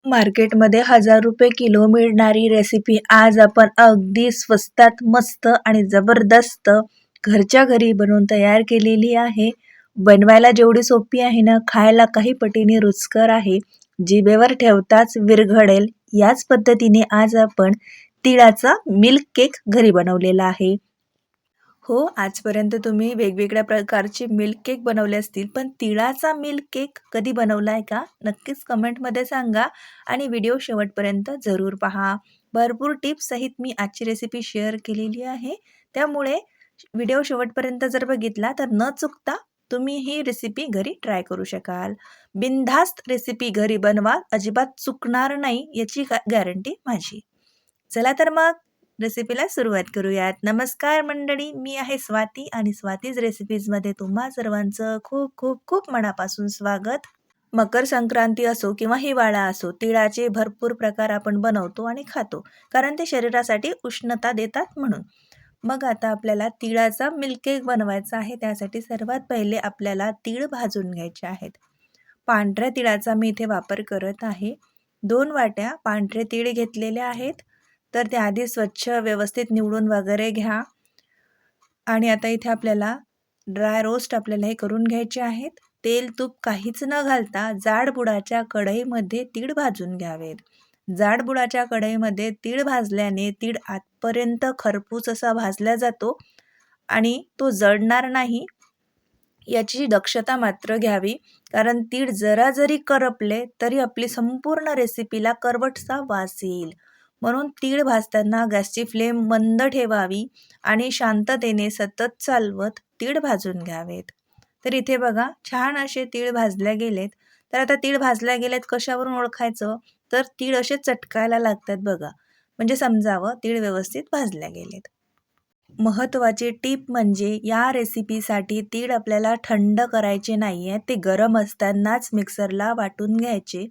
मार्केटमध्ये ₹1000 किलो मिळणारी रेसिपी आज आपण अगदी स्वस्तात मस्त आणि जबरदस्त घरच्या घरी बनवून तयार केलेली आहे. बनवायला जेवढी सोपी आहे ना, खायला काही पटीने रुचकर आहे. जिभेवर ठेवताच विरघळेल याच पद्धतीने आज आपण तिळाचा मिल्क केक घरी बनवलेला आहे. हो, आजपर्यंत तुम्ही वेगवेगळ्या प्रकारचे मिल्क केक बनवले असतील, पण तिळाचा मिल्क केक कधी बनवला आहे का? नक्कीच कमेंटमध्ये सांगा आणि व्हिडिओ शेवटपर्यंत जरूर पहा. भरपूर टिप्ससहित मी आजची रेसिपी शेअर केलेली आहे. त्यामुळे व्हिडिओ शेवटपर्यंत जर बघितला तर न चुकता तुम्ही ही रेसिपी घरी ट्राय करू शकाल. बिनधास्त रेसिपी घरी बनवा, अजिबात चुकणार नाही याची गॅरंटी माझी. चला तर मग रेसिपीला सुरुवात करूयात. नमस्कार मंडळी, मी आहे स्वाती आणि स्वातीज रेसिपीजमध्ये तुम्हा सर्वांचं खूप खूप खूप मनापासून स्वागत. मकर संक्रांती असो किंवा हिवाळा असो, तिळाचे भरपूर प्रकार आपण बनवतो आणि खातो, कारण ते शरीरासाठी उष्णता देतात म्हणून. मग आता आपल्याला तिळाचा मिल्क केक बनवायचा आहे. त्यासाठी सर्वात पहिले आपल्याला तीळ भाजून घ्यायचे आहेत. पांढऱ्या तिळाचा मी इथे वापर करत आहे. 2 वाट्या पांढरे तीळ घेतलेले आहेत. तर ते आधी स्वच्छ व्यवस्थित निवडून वगैरे घ्या. आणि आता इथे आपल्याला ड्राय रोस्ट आपल्याला हे करून घ्यायचे आहेत. तेल तूप काहीच न घालता जाड बुडाच्या कढईमध्ये तीळ भाजून घ्यावेत. जाड बुडाच्या कढईमध्ये तीळ भाजल्याने तीळ आतपर्यंत खरपूस असा भाजला जातो आणि तो जळणार नाही याची दक्षता मात्र घ्यावी, कारण तीळ जरा जरी करपले तरी आपली संपूर्ण रेसिपीला करवटसा वास येईल. म्हणून तीळ भाजताना गॅसची फ्लेम मंद ठेवावी आणि शांततेने सतत चालवत तीळ भाजून घ्यावेत. तर इथे बघा, छान असे तीळ भाजल्या गेलेत. तर आता तीळ भाजल्या गेलेत कशावरून ओळखायचं, तर तीळ असे चटकायला लागतात बघा, म्हणजे समजावं तीळ व्यवस्थित भाजल्या गेलेत. महत्त्वाची टीप म्हणजे या रेसिपीसाठी तीळ आपल्याला थंड करायचे नाही आहे, ते गरम असतानाच मिक्सरला वाटून घ्यायचे.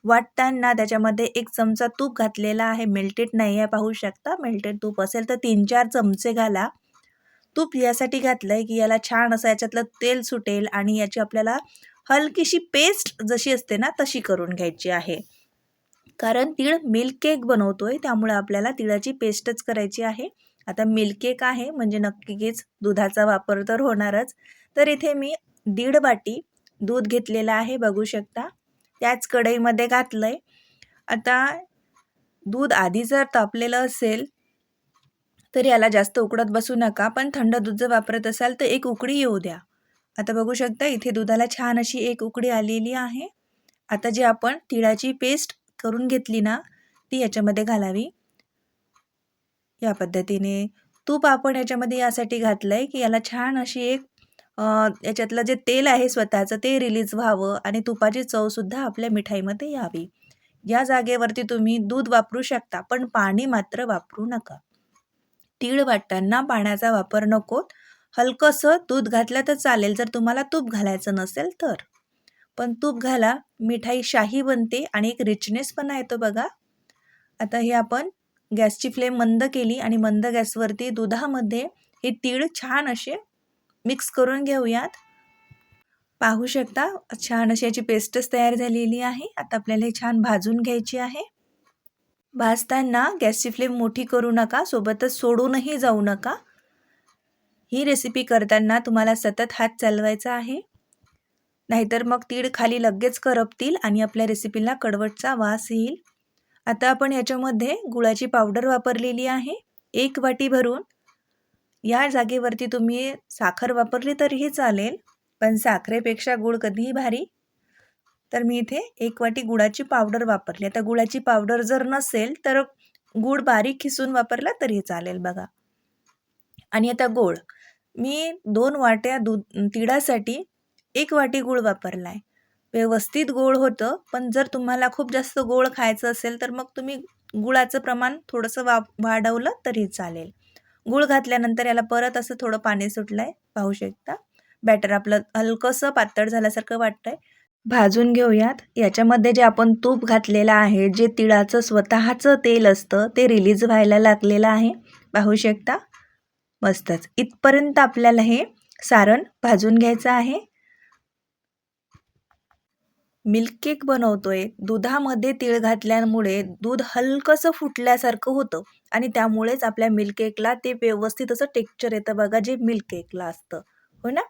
वाटताना त्याच्यामध्ये 1 चमचा तूप घातलेला आहे, मेल्टेड नाही आहे, पाहू शकता. मेल्टेड तूप असेल तर 3-4 चमचे घाला. तूप यासाठी घातलं आहे की याला छान असं याच्यातलं तेल सुटेल आणि याची आपल्याला हलकीशी पेस्ट जशी असते ना तशी करून घ्यायची आहे. कारण तीळ मिल्क केक बनवतोय, त्यामुळे आपल्याला तिळाची पेस्टच करायची आहे. आता मिल्क केक आहे म्हणजे नक्कीच दुधाचा वापर तर होणारच. तर इथे मी 1.5 वाटी दूध घेतलेलं आहे, बघू शकता. त्याच कढईमध्ये घातलं आहे. आता दूध आधी जर तापलेलं असेल तर याला जास्त उकळत बसू नका, पण थंड दूध जर वापरत असाल तर 1 उकळी येऊ द्या. आता बघू शकता इथे दुधाला छान अशी 1 उकळी आलेली आहे. आता जी आपण तिळाची पेस्ट करून घेतली ना, ती याच्यामध्ये घालावी. या पद्धतीने तूप आपण याच्यामध्ये यासाठी घातलं आहे की याला छान अशी एक याच्यातलं जे तेल आहे स्वतःचं ते रिलीज व्हावं आणि तुपाची चवसुद्धा आपल्या मिठाईमध्ये यावी. या जागेवरती तुम्ही दूध वापरू शकता, पण पाणी मात्र वापरू नका. तीळ वाटताना पाण्याचा वापर नको. हलकंसं दूध घातलं तर चालेल जर तुम्हाला तूप घालायचं नसेल तर. पण तूप घाला, मिठाई शाही बनते आणि एक रिचनेस पण येतो बघा. आता हे आपण गॅसची फ्लेम मंद केली आणि मंद गॅसवरती दुधामध्ये हे तीळ छान असे मिक्स करून घेऊयात. पाहू शकता छान अशी याची पेस्टच तयार झालेली आहे. आता आपल्याला हे छान भाजून घ्यायची आहे. भाजताना गॅसची फ्लेम मोठी करू नका, सोबतच सोडूनही जाऊ नका. ही रेसिपी करताना तुम्हाला सतत हात चालवायचा आहे, नाहीतर मग तीळ खाली लगेच करपतील आणि आपल्या रेसिपीला कडवटचा वास येईल. आता आपण याच्यामध्ये गुळाची पावडर वापरलेली आहे 1 वाटी भरून. या जागेवरती तुम्ही साखर वापरली तरीही चालेल, पण साखरेपेक्षा गुळ कधीही भारी. तर मी इथे 1 वाटी गुळाची पावडर वापरली. आता गुळाची पावडर जर नसेल तर गूळ बारीक खिसून वापरला तरी चालेल बघा. आणि आता गोड, मी 2 वाट्या तिळासाठी 1 वाटी गूळ वापरला आहे. व्यवस्थित गोड होतं, पण जर तुम्हाला खूप जास्त गोड खायचं असेल तर मग तुम्ही गुळाचं प्रमाण थोडंसं वाढवलं तरी चालेल. गूळ घातल्यानंतर याला परत असं थोडं पाणी सुटलं आहे, पाहू शकता. बॅटर आपलं हलकंसं पातळ झाल्यासारखं वाटतंय. भाजून घेऊयात. याच्यामध्ये जे आपण तूप घातलेलं आहे, जे तिळाचं स्वतःचं तेल असतं ते रिलीज व्हायला लागलेलं आहे, पाहू शकता. मस्तच. इथपर्यंत आपल्याला हे सारण भाजून घ्यायचं आहे. मिल्क केक बनवतोय. दुधामध्ये तीळ घातल्यामुळे दूध हलकंसं फुटल्यासारखं होतं आणि त्यामुळेच आपल्या मिल्क केकला ते व्यवस्थित असं टेक्स्चर येतं बघा, जे मिल्क केकला असतं. हो ना?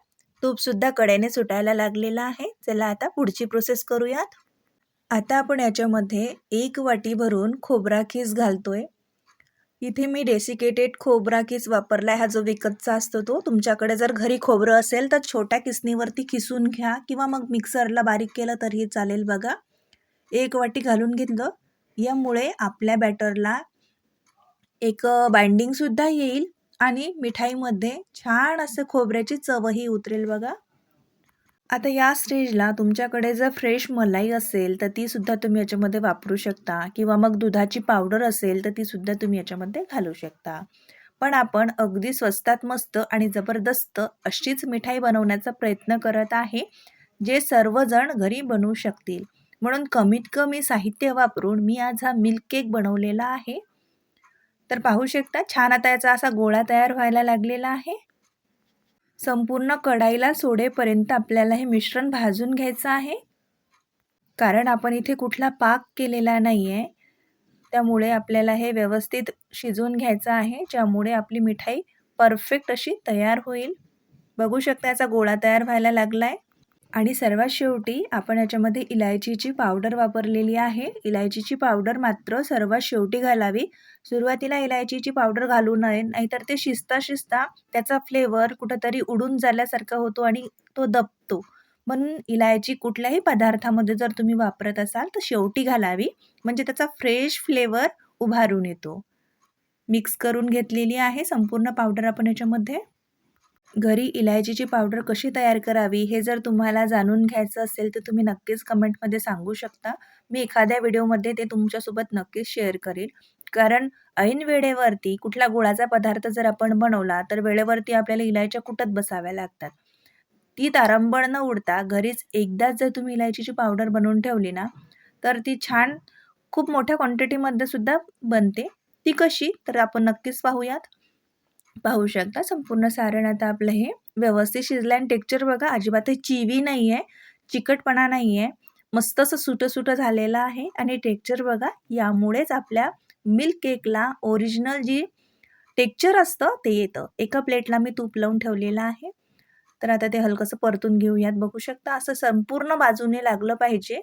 तूपसुद्धा कडेने सुटायला लागलेलं आहे. चला आता पुढची प्रोसेस करूयात. आता आपण याच्यामध्ये 1 वाटी भरून खोबरा खीस घालतोय. इथे मी डेसिकेटेड खोबरा खीस वापरलाय. हा जो विकतचा असतो तो. तुमच्याकडे जर घरी खोबरं असेल तर छोट्या किसणीवरती खिसून घ्या किंवा मग मिक्सरला बारीक केलं तरीही चालेल बघा. 1 वाटी घालून घेतलं. यामुळे आपल्या बॅटरला एक बाइंडिंगसुद्धा येईल आणि मिठाईमध्ये छान असं खोबऱ्याची चवही उतरेल बघा. आता या स्टेजला तुमच्याकडे जर फ्रेश मलाई असेल तर ती सुद्धा तुम्ही याच्यामध्ये वापरू शकता किंवा मग दुधाची पावडर असेल तर ती सुद्धा तुम्ही याच्यामध्ये घालू शकता. पण आपण अगदी स्वस्तात मस्त आणि जबरदस्त अशीच मिठाई बनवण्याचा प्रयत्न करत आहे, जे सर्वजण घरी बनवू शकतील. म्हणून कमीत कमी साहित्य वापरून मी आज हा मिल्क केक बनवलेला आहे. तर पाहू शकता छान आता याचा असा गोळा तयार व्हायला लागलेला आहे. संपूर्ण कढाईला सोडेपर्यंत आपल्याला हे मिश्रण भाजून घ्यायचं आहे. कारण आपण इथे कुठला पाक केलेला नाही आहे. त्यामुळे आपल्याला हे व्यवस्थित शिजवून घ्यायचं आहे, ज्यामुळे आपली मिठाई परफेक्ट अशी तयार होईल. बघू शकता याचा गोळा तयार व्हायला लागला आहे. आणि सर्वात शेवटी आपण याच्यामध्ये इलायचीची पावडर वापरलेली आहे. इलायचीची पावडर मात्र सर्वात शेवटी घालावी. सुरुवातीला इलायचीची पावडर घालू नये, नाहीतर ते शिजता त्याचा फ्लेवर कुठेतरी उडून झाल्यासारखा होतो आणि तो दबतो. म्हणून इलायची कुठल्याही पदार्थामध्ये जर तुम्ही वापरत असाल तर शेवटी घालावी, म्हणजे त्याचा फ्रेश फ्लेवर उभारून येतो. मिक्स करून घेतलेली आहे संपूर्ण पावडर आपण याच्यामध्ये. घरी इलायचीची पावडर कशी तयार करावी हे जर तुम्हाला जाणून घ्यायचं असेल तर तुम्ही नक्कीच कमेंटमध्ये सांगू शकता. मी एखाद्या व्हिडिओमध्ये ते तुमच्यासोबत नक्कीच शेअर करेल. कारण ऐन वेळेवरती कुठला गुळाचा पदार्थ जर आपण बनवला तर वेळेवरती आपल्याला इलायच्या कुटत बसाव्या लागतात. ती तारंबळ न उडता घरीच एकदाच जर तुम्ही इलायचीची पावडर बनवून ठेवली ना, तर ती छान खूप मोठ्या क्वांटिटीमध्ये सुद्धा बनते. ती कशी? तर आपण नक्कीच पाहूयात. पाहू शकता संपूर्ण सारण आता आपलं हे व्यवस्थित शिजलं आणि टेक्स्चर बघा अजिबातही चिवी नाही आहे, चिकटपणा नाही आहे. मस्त असं सुटं-सुटं झालेलं आहे आणि टेक्स्चर बघा यामुळेच आपल्या मिल्क केकला ओरिजिनल जी टेक्स्चर असतं ते येतं. एका प्लेटला मी तूप लावून ठेवलेलं आहे. तर आता ते हलकंसं परतून घेऊयात. बघू शकता असं संपूर्ण बाजूने लागलं पाहिजे.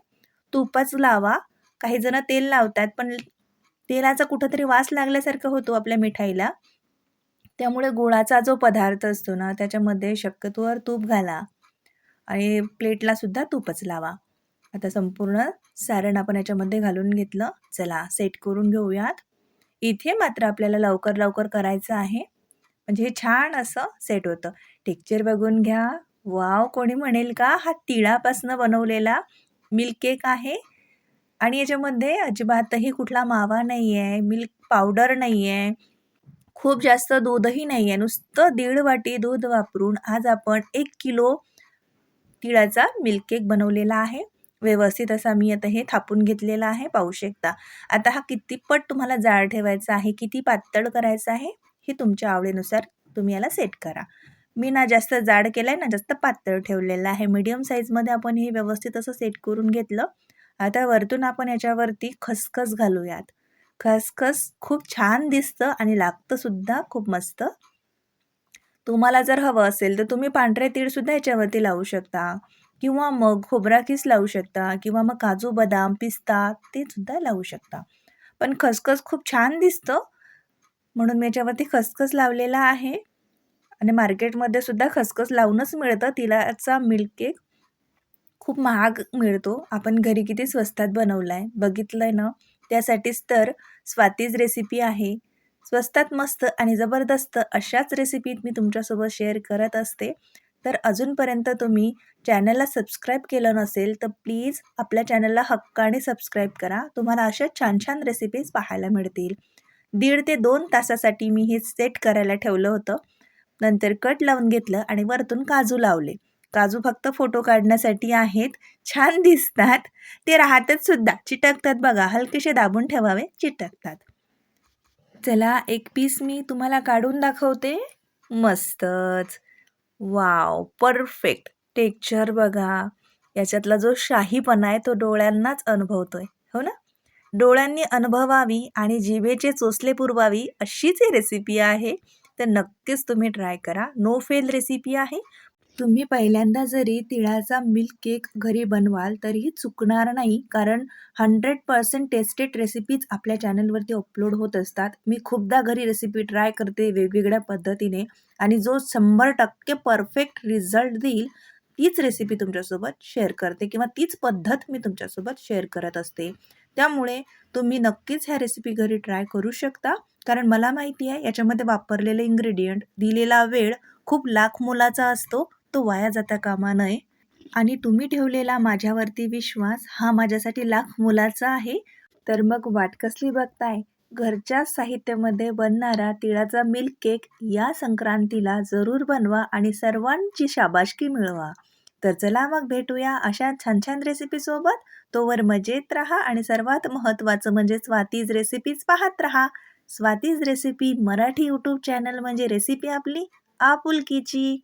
तुपच लावा. काही जण तेल लावतात, पण तेलाचा कुठेतरी वास लागल्यासारखं होतो आपल्या मिठाईला. त्यामुळे गुळाचा जो पदार्थ असतो ना, त्याच्यामध्ये शक्यतोवर तूप घाला आणि प्लेटला सुद्धा तूपच लावा. आता संपूर्ण सारण आपण याच्यामध्ये घालून घेतलं. चला सेट करून घेऊयात. इथे मात्र आपल्याला लवकर करायचं आहे, म्हणजे हे छान असं सेट होतं. टेक्स्चर बघून घ्या. वॉव! कोणी म्हणेल का हा तिळापासून बनवलेला मिल्क केक आहे आणि याच्यामध्ये अजिबातही कुठला मावा नाही आहे, मिल्क पावडर नाही आहे. खूप जास्त दूधही नाही आहे. नुसतं 1.5 वाटी दूध वापरून आज आपण 1 किलो तिळाचा मिल्क केक बनवलेला आहे. व्यवस्थित असा मी आता हे थापून घेतलेला आहे, पाहू शकता. आता हा किती पट तुम्हाला जाड ठेवायचा आहे, किती पातळ करायचं आहे, हे तुमच्या आवडीनुसार तुम्ही याला सेट करा. मी ना जास्त जाड केलं आहे, ना जास्त पातळ ठेवलेलं आहे. मीडियम साईजमध्ये आपण हे व्यवस्थित असं सेट करून घेतलं. आता वरतून आपण याच्यावरती खसखस घालूयात. खसखस खूप छान दिसतं आणि लागतं सुद्धा खूप मस्त. तुम्हाला जर हवं असेल तर तुम्ही पांढरे तीळसुद्धा याच्यावरती लावू शकता किंवा मग खोबरा खीस लावू शकता किंवा मग काजू, बदाम, पिस्ता ते सुद्धा लावू शकता. पण खसखस खूप छान दिसतं म्हणून मी याच्यावरती खसखस लावलेला आहे आणि मार्केटमध्ये सुद्धा खसखस लावूनच मिळतं. तिळाचा मिल्क केक खूप महाग मिळतो. आपण घरी किती स्वस्तात बनवलाय, बघितलंय ना? त्यासाठीच तर स्वातीज रेसिपी आहे. स्वस्तात मस्त आणि जबरदस्त अशाच रेसिपीत मी तुमच्यासोबत शेअर करत असते. तर अजूनपर्यंत तुम्ही चॅनलला सबस्क्राईब केलं नसेल, तर प्लीज आपल्या चॅनलला हक्काने सबस्क्राईब करा. तुम्हाला अशा छान रेसिपीज पाहायला मिळतील. 1.5 ते 2 तासासाठी मी हे सेट करायला ठेवलं होतं. नंतर कट लावून घेतलं आणि वरतून काजू लावले. काजू फक्त फोटो काढण्यासाठी आहेत. छान दिसतात. ते राहतात सुद्धा. चिटकतात बघा. हलकेसे दाबून ठेवावे, चिटकतात. चला एक पीस मी तुम्हाला काढून दाखवते. मस्तच. वॉव! परफेक्ट. टेक्स्चर बघा. याच्यातला जो शाहीपणा आहे तो डोळ्यांनाच अनुभवतोय, हो ना? डोळ्यांनी अनुभवावी आणि जिभेचे चोचले पुरवावी अशीच ही रेसिपी आहे. तर नक्कीच तुम्ही ट्राय करा. नो फेल रेसिपी आहे. तुम्ही पहिल्यांदा जरी तिळाचा मिल्क केक घरी बनवाल तरीही चुकणार नाही, कारण 100% टेस्टेड रेसिपीज आपल्या चॅनलवरती अपलोड होत असतात. मी खूपदा घरी रेसिपी ट्राय करते वेगवेगळ्या पद्धतीने आणि जो 100% परफेक्ट रिझल्ट देईल तीच रेसिपी तुमच्यासोबत शेअर करते किंवा तीच पद्धत मी तुमच्यासोबत शेअर करत असते. त्यामुळे तुम्ही नक्कीच ह्या रेसिपी घरी ट्राय करू शकता, कारण मला माहिती आहे याच्यामध्ये वापरलेले इन्ग्रेडियंट, दिलेला वेळ खूप लाखमोलाचा असतो. तो वाया जाता कामा नये आणि तुम्ही ठेवलेला माझ्यावरती विश्वास हा माझ्यासाठी लाख मोलाचा आहे. तर मग वाट कसली बघताय? घरच्या साहित्यामध्ये बनणारा तिळाचा मिल्क केक या संक्रांतीला जरूर बनवा आणि सर्वांची शाबासकी मिळवा. तर चला मग भेटूया अशा छान छान रेसिपीसोबत. तोवर मजेत राहा आणि सर्वात महत्त्वाचं म्हणजे स्वातीज रेसिपीज पाहत राहा. Swati's recipe Marathi YouTube channel म्हणजे रेसिपी आपली आपुलकीची.